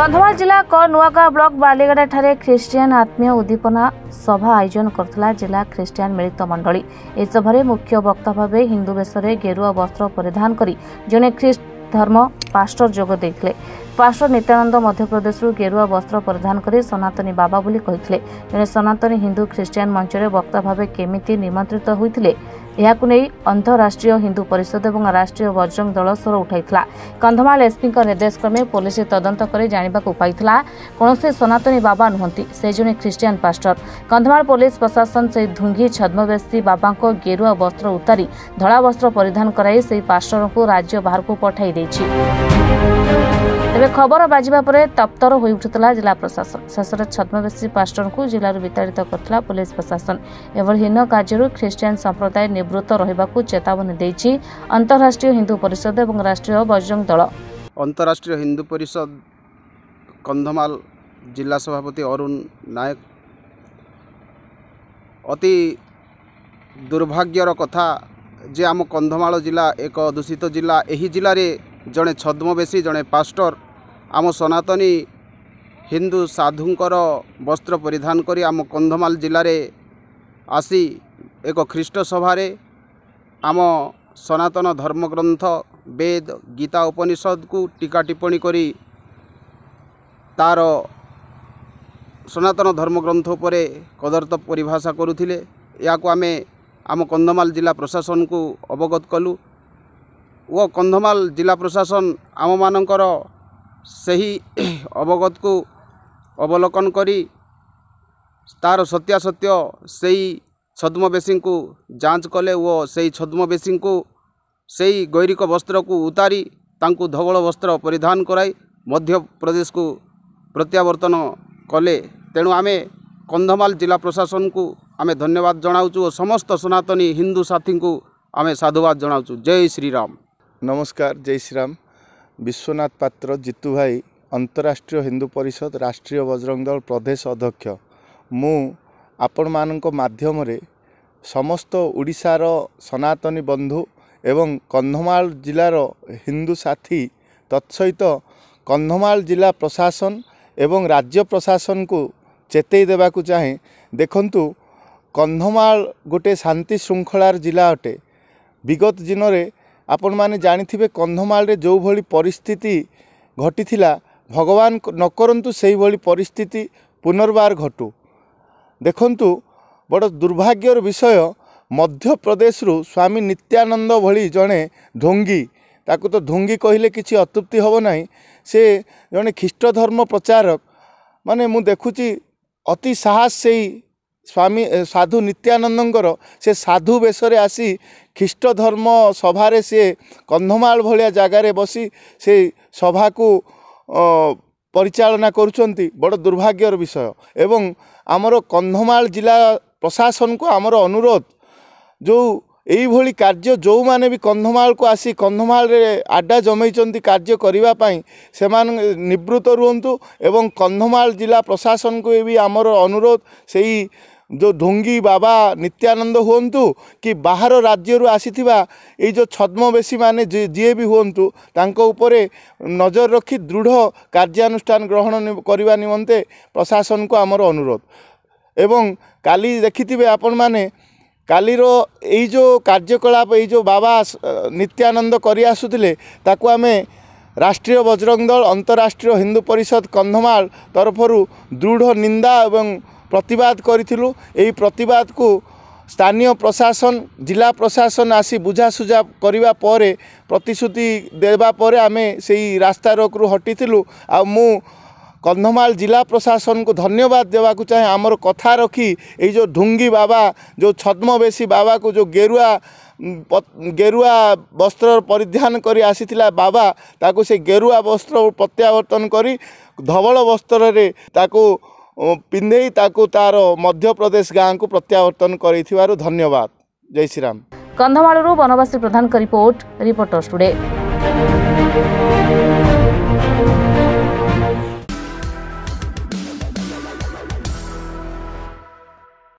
कंधमाल जिला नुआगाँ ब्लॉक बालीगड़ा ठारे ख्रीष्टियान आत्मीय उद्दीपना सभा आयोजन करथिला जिला ख्रीष्टियान मिलित मंडली। ए सभारे मुख्य वक्ता भावे हिंदू वेशरे गेरुआ वस्त्र परिधान करी जने ख्रीष्ट धर्म पास्टर जोग देथिले। पास्टर नित्यानंद मध्यप्रदेश गेरुआ वस्त्र परिधान करी सनातनी बाबा बोली कहिथिले। जने सनातनी हिंदू ख्रीष्टियान मंचरे वक्ता भावे केमिति निमंत्रित होइथिले याकु नै अंतरराष्ट्रीय हिंदू परिषद और राष्ट्रीय बजरंग दल स्वर उठाइथिला। कंधमाल एसपी निर्देश क्रमे पुलिस तदंत करे जानिबाकु पाइथिला कोनोसे सनातनी बाबा नुहंती से जने ख्रीष्टियान पास्टर। कंधमाल पुलिस प्रशासन से धुंगी छद्मवेशी बाबा को गेरुआ वस्त्र उतारी धड़ा वस्त्र परिधान कराई से पास्टर को राज्य बाहर को पठाई देछि। तेबे खबर बाजिबा परे तप्तर होई उठुतला जिला प्रशासन। शेषरे छद्मवेशी पास्टर को जिलू विताड़ित करथिला पुलिस प्रशासन। एभଳି हीन କାର୍ଯ୍ୟରୁ ଖ୍ରୀଷ୍ଟିଆନ संप्रदाय निवृत्त रहिबाकू चेतावनी देछि अंतरराष्ट्रीय हिंदू परिषद और राष्ट्रीय बजरंग दल। अंतरराष्ट्रीय हिंदू परिषद कंधमाल जिला सभापति अरुण नायक अति दुर्भाग्यर कथा जे आम कंधमाल जिला एक दूषित जिला। एही जिले में जड़े छद्मवेशी जड़े पास्टर आम सनातनी हिंदू साधुंकर वस्त्र परिधान करी आम कंधमाल जिले में आसी एक ख्रीष्ट सभारे आम सनातन धर्मग्रंथ वेद गीता उपनिषद को टीका टिप्पणी करी तार सनातन धर्मग्रंथ उपरे कदर्थ परिभाषा करुथिले। या आम कंधमाल जिला प्रशासन को अवगत कलु वो कंधमाल जिला प्रशासन आम मानकर सही अवगत को अवलोकन करी तार सत्यासत्य सही छद्मवेशी को जांच कले वो सही छद्मवेशी को सही गैरिक वस्त्र को उतारी तांकु धवल वस्त्र परिधान कराई मध्य प्रदेश को प्रत्यावर्तन कले। तेणु आमे कंधमाल जिला प्रशासन को आमे धन्यवाद जनाऊँ और समस्त सनातनी हिंदू साथी को आमे साधुवाद जनाऊँ। जय श्री राम। नमस्कार, जय श्री राम। विश्वनाथ पात्र जितू भाई अंतरराष्ट्रीय हिंदू परिषद राष्ट्रीय बजरंग दल प्रदेश अध्यक्ष मु आपण मानक माध्यम रे समस्त ओडिशार सनातनी बंधु एवं कंधमाल जिलार हिंदू साथी तत्सहित कंधमाल जिला प्रशासन एवं राज्य प्रशासन को चेतई देवाकू चाहे। देखंतु कंधमाल गोटे शांति श्रृंखलार जिला अटे। विगत दिन में आपण माने जानिथिबे कंधमाल रे जो भली परिस्थिति घटिथिला भगवान न करंतु सेही भली परिस्थिति पुनर्बार घटू। देखंतु बड़ दुर्भाग्यर विषय मध्य प्रदेश रु स्वामी नित्यानंद भली जड़े ढोंगी ताकू तो ढोंगी कहले किछि अतृप्ति हबो नाही। से जड़े ख्रीष्ट धर्म प्रचारक माने मु देखुची अति साहस से स्वामी साधु नित्यानंदंकर से साधु वेशरे आसी ख्रीष्ट धर्म सभारे से कंधमाल भलिया जगार बसी से सभा को परिचालना करुचंती बड़ दुर्भाग्यर विषय। एवं आमर कंधमाल जिला प्रशासन को आमर अनुरोध जो यही भली कार्य जो माने भी कंधमाल को आसी कंधमाल रे आड्डा जमैचंती कार्य करिवा पई सेमान निवृत्त रुहंतु। एवं कंधमाल जिला प्रशासन को भी आमर अनुरोध सेही जो ढोंगी बाबा नित्यानंद हुंतु कि बाहर राज्य रू आसीथिबा ए जो छद्मवेशी माने जी भी हुंतु तांको उपरे नजर रखी दृढ़ कार्यानुष्ठान ग्रहण करने निमंते प्रशासन को आमर अनुरोध। एवं काली देखिथिबे आपण माने कालीर यही जो कार्यकलाप यही जो बाबा नित्यानंद करि आसुथिले ताकू आमे राष्ट्रीय बजरंग दल अंतरराष्ट्रीय हिंदू परिषद कंधमाल तरफरु दृढ़ निंदा एवं प्रतिवाद करिथिलु। एही प्रतिवाद को स्थानीय प्रशासन जिला प्रशासन आसी बुझासुझा करिवा परे प्रतिश्रुति देवा परे आमे सेही रास्ता रोकरू हटिथिलु। आ मु कंधमाल जिला प्रशासन को धन्यवाद देवाकू चाहे। आमर कथा रखी ये जो ढुंगी बाबा जो छद्मवेशी बाबा को जो गेरुआ वस्त्र परिधान करी आसीथिला बाबा ताकू से गेरुआ वस्त्र प्रत्यावर्तन करी धवल वस्त्र रे ताकू पिंधे ताकू तार मध्य प्रदेश गाँ को प्रत्यावर्तन करिथिबारु धन्यवाद। जय श्री राम। कंधमालरू बनवासी प्रधान का रिपोर्ट रिपोर्टर्स टुडे।